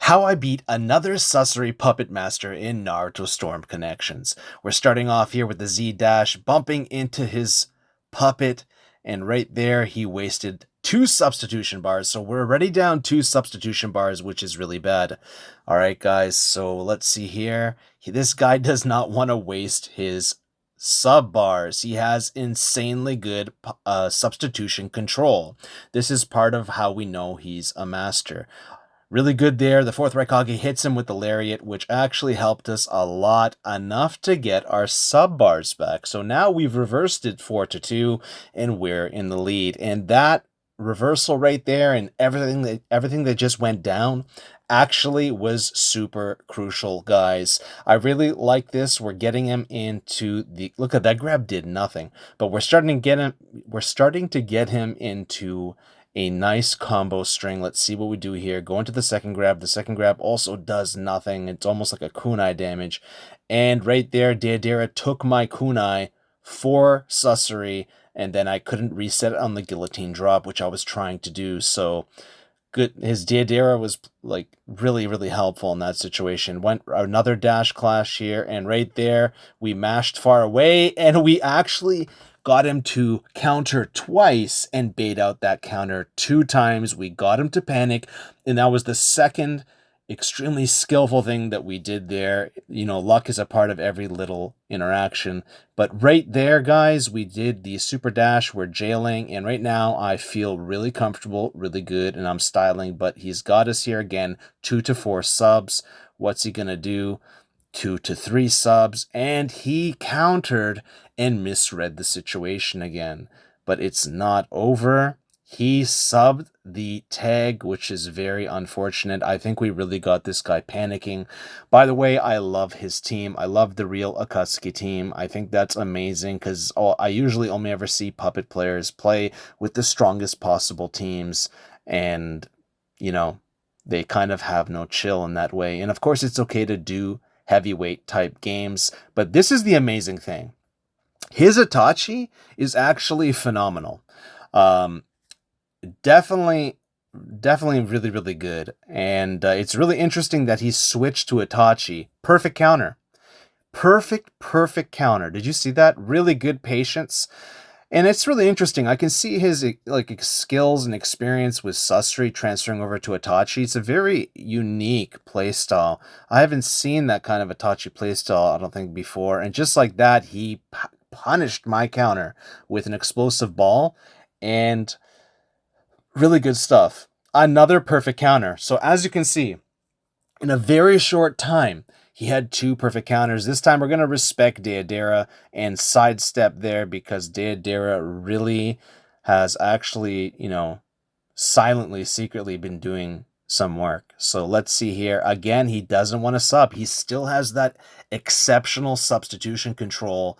How I beat another Sasori puppet master in Naruto Storm Connections. We're starting off here with the Z dash, bumping into his puppet, and right there he wasted 2 substitution bars. So we're already down 2 substitution bars, which is really bad. All right, guys. So let's see here. This guy does not want to waste his sub bars. He has insanely good substitution control. This is part of how we know he's a master. Really good there. The fourth Raikage hits him with the lariat, which actually helped us a lot, enough to get our sub bars back. So now we've reversed it 4-2, and we're in the lead. And that reversal right there, and everything that just went down, actually was super crucial, guys. I really like this. We're getting him into the look at that grab did nothing, but we're starting to get him. We're starting to get him into a nice combo string. Let's see what we do here. Go into the second grab. The second grab also does nothing. It's almost like a kunai damage. And right there, Deidara took my kunai for Sasori, and then I couldn't reset it on the guillotine drop, which I was trying to do. So good. His Deidara was like really helpful in that situation. Went another dash clash here, and right there we mashed far away, and we actually got him to counter twice and bait out that counter 2 times. We got him to panic, and that was the second extremely skillful thing that we did there. You know, luck is a part of every little interaction. But right there, guys, we did the super dash. We're jailing, and right now I feel really comfortable, really good, and I'm styling. But he's got us here again, 2-4 subs. What's he gonna do? 2-3 subs, and he countered and misread the situation again. But it's not over. He subbed the tag, which is very unfortunate. I think we really got this guy panicking. By the way, I love his team. I love the real Akatsuki team. I think that's amazing because I usually only ever see puppet players play with the strongest possible teams, and, you know, they kind of have no chill in that way. And of course, it's okay to do heavyweight type games, but this is the amazing thing. His Itachi is actually phenomenal. Definitely really good. And it's really interesting that he switched to Itachi. Perfect counter. Perfect counter. Did you see that? Really good patience. And it's really interesting. I can see his like skills and experience with Sasori transferring over to Itachi. It's a very unique playstyle. I haven't seen that kind of Itachi playstyle, I don't think, before. And just like that, he punished my counter with an explosive ball, and really good stuff. Another perfect counter. So as you can see, in a very short time, he had 2 perfect counters. This time we're going to respect Deidara and sidestep there, because Deidara really has actually, you know, silently, secretly been doing some work. So let's see here. Again, he doesn't want to sub. He still has that exceptional substitution control,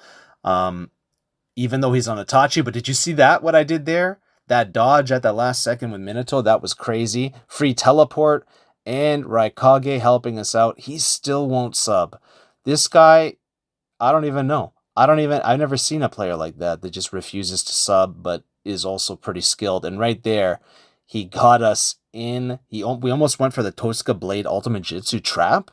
even though he's on Itachi. But did you see that, what I did there? That dodge at the last second with Minato, that was crazy. Free teleport, and Raikage helping us out. He still won't sub. This guy, I don't even know. I've never seen a player like that just refuses to sub, but is also pretty skilled. And right there, he got us in. We almost went for the Tosuka Blade Ultimate Jutsu trap.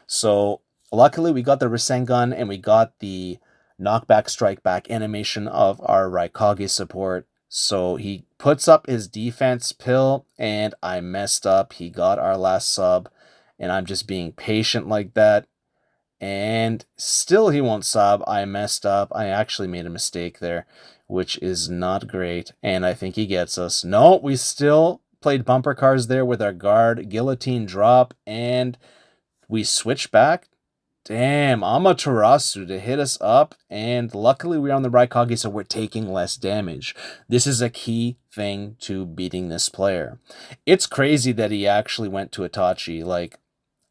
So luckily we got the Rasengan, and we got the knockback strike back animation of our Raikage support. So he puts up his defense pill, and I messed up. He got our last sub, and I'm just being patient like that. And still he won't sub. I messed up. I actually made a mistake there, which is not great. And I think he gets us. No, we still played bumper cars there with our guard. Guillotine drop, and we switch back. Damn, Amaterasu to hit us up, and luckily we're on the Raikage, so we're taking less damage. This is a key thing to beating this player. It's crazy that he actually went to Itachi. Like,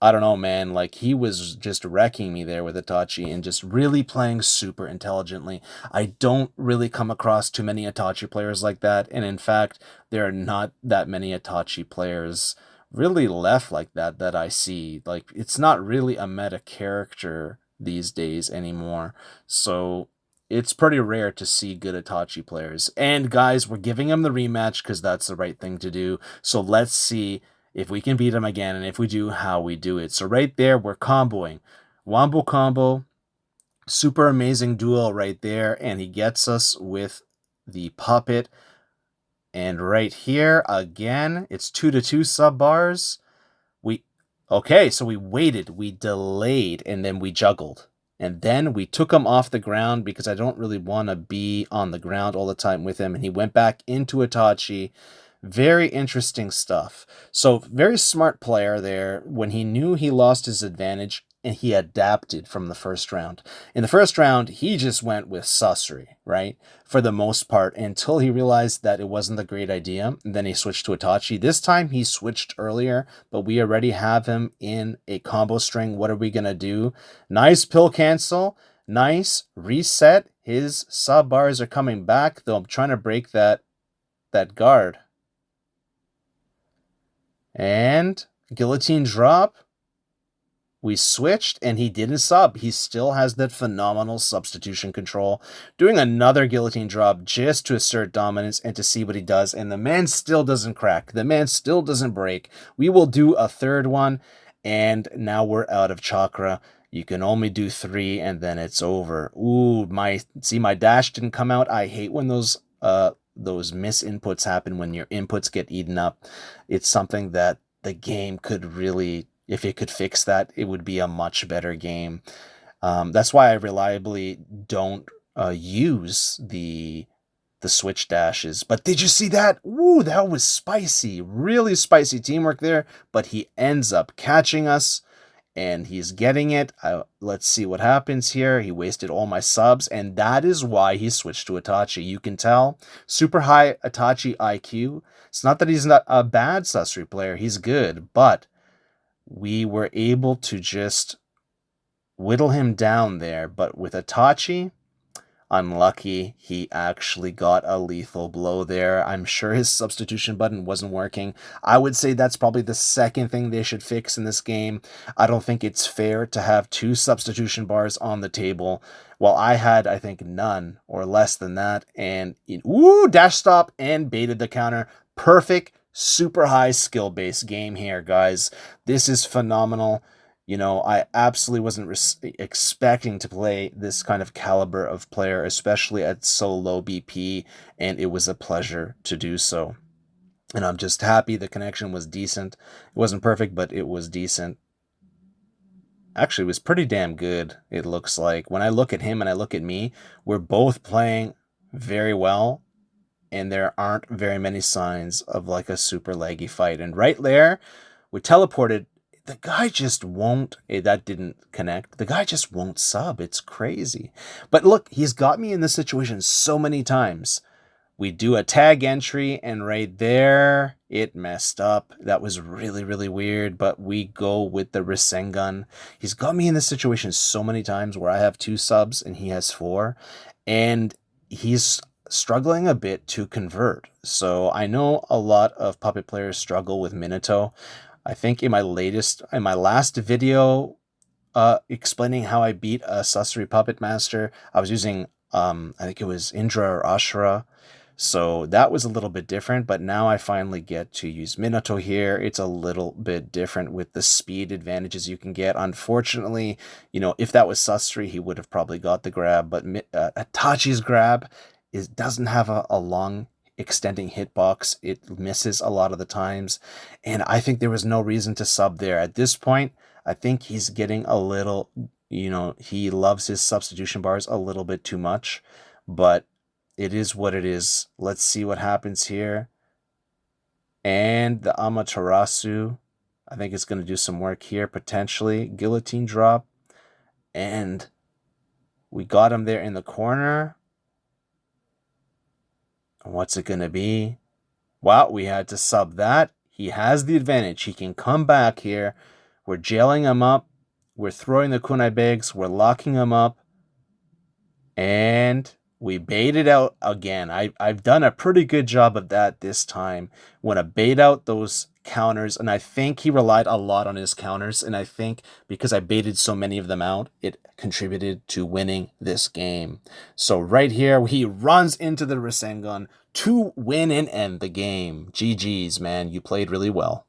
I don't know, man. Like, he was just wrecking me there with Itachi and just really playing super intelligently. I don't really come across too many Itachi players like that, and in fact, there are not that many Itachi players really left like that I see. Like, it's not really a meta character these days anymore. So it's pretty rare to see good Itachi players. And guys, we're giving him the rematch because that's the right thing to do. So let's see if we can beat him again, and if we do, how we do it. So right there, we're comboing. Wombo combo, super amazing duel right there, and he gets us with the puppet. And right here, again, it's 2-2 sub bars. Okay, so we waited, we delayed, and then we juggled. And then we took him off the ground because I don't really want to be on the ground all the time with him. And he went back into Itachi. Very interesting stuff. So very smart player there. When he knew he lost his advantage, and he adapted from the first round. In the first round, he just went with Sasori, right? For the most part, until he realized that it wasn't a great idea. And then he switched to Itachi. This time he switched earlier, but we already have him in a combo string. What are we going to do? Nice pill cancel. Nice reset. His sub bars are coming back, though I'm trying to break that guard. And guillotine drop. We switched, and he didn't sub. He still has that phenomenal substitution control. Doing another guillotine drop just to assert dominance and to see what he does. And the man still doesn't crack. The man still doesn't break. We will do a third one, and now we're out of chakra. You can only do 3, and then it's over. Ooh, my dash didn't come out. I hate when those misinputs happen, when your inputs get eaten up. It's something that the game could really... If it could fix that, it would be a much better game. That's why I reliably don't use the switch dashes. But did you see that? Ooh, that was spicy. Really spicy teamwork there. But he ends up catching us, and he's getting it. Let's see what happens here. He wasted all my subs, and that is why he switched to Itachi. You can tell. Super high Itachi IQ. It's not that he's not a bad Sasori player. He's good, but... we were able to just whittle him down there. But with Itachi, unlucky, he actually got a lethal blow there. I'm sure his substitution button wasn't working. I would say that's probably the second thing they should fix in this game. I don't think it's fair to have 2 substitution bars on the table. Well, I had, I think, none or less than that. And, ooh, dash stop and baited the counter. Perfect. Super high skill-based game here, guys. This is phenomenal. You know, I absolutely wasn't expecting to play this kind of caliber of player, especially at so low BP, and it was a pleasure to do so. And I'm just happy the connection was decent. It wasn't perfect, but it was decent. Actually, it was pretty damn good, it looks like. When I look at him and I look at me, we're both playing very well. And there aren't very many signs of like a super laggy fight. And right there, we teleported. The guy just won't... that didn't connect. The guy just won't sub. It's crazy. But look, he's got me in this situation so many times. We do a tag entry, and right there, it messed up. That was really, really weird, but we go with the Rasengan. He's got me in this situation so many times where I have 2 subs and he has 4. And he's... struggling a bit to convert. So I know a lot of puppet players struggle with Minato. I think in my last video explaining how I beat a Sasori puppet master, I was using I think it was Indra or Ashura. So that was a little bit different, but now I finally get to use Minato here. It's a little bit different with the speed advantages you can get. Unfortunately, you know, if that was Sasori, he would have probably got the grab, but Itachi's grab doesn't have a long extending hitbox. It misses a lot of the times, and I think there was no reason to sub there. At this point, I think he's getting a little, you know, he loves his substitution bars a little bit too much, but it is what it is. Let's see what happens here. And the Amaterasu, I think it's going to do some work here, potentially. Guillotine drop, and we got him there in the corner. What's it going to be? Wow, we had to sub that. He has the advantage. He can come back here. We're jailing him up. We're throwing the kunai bags. We're locking him up. And we baited out again. I've done a pretty good job of that this time. Want to bait out those counters, and I think he relied a lot on his counters, and I think because I baited so many of them out, it contributed to winning this game. So right here, he runs into the Rasengan to win and end the game. GG's, man. You played really well.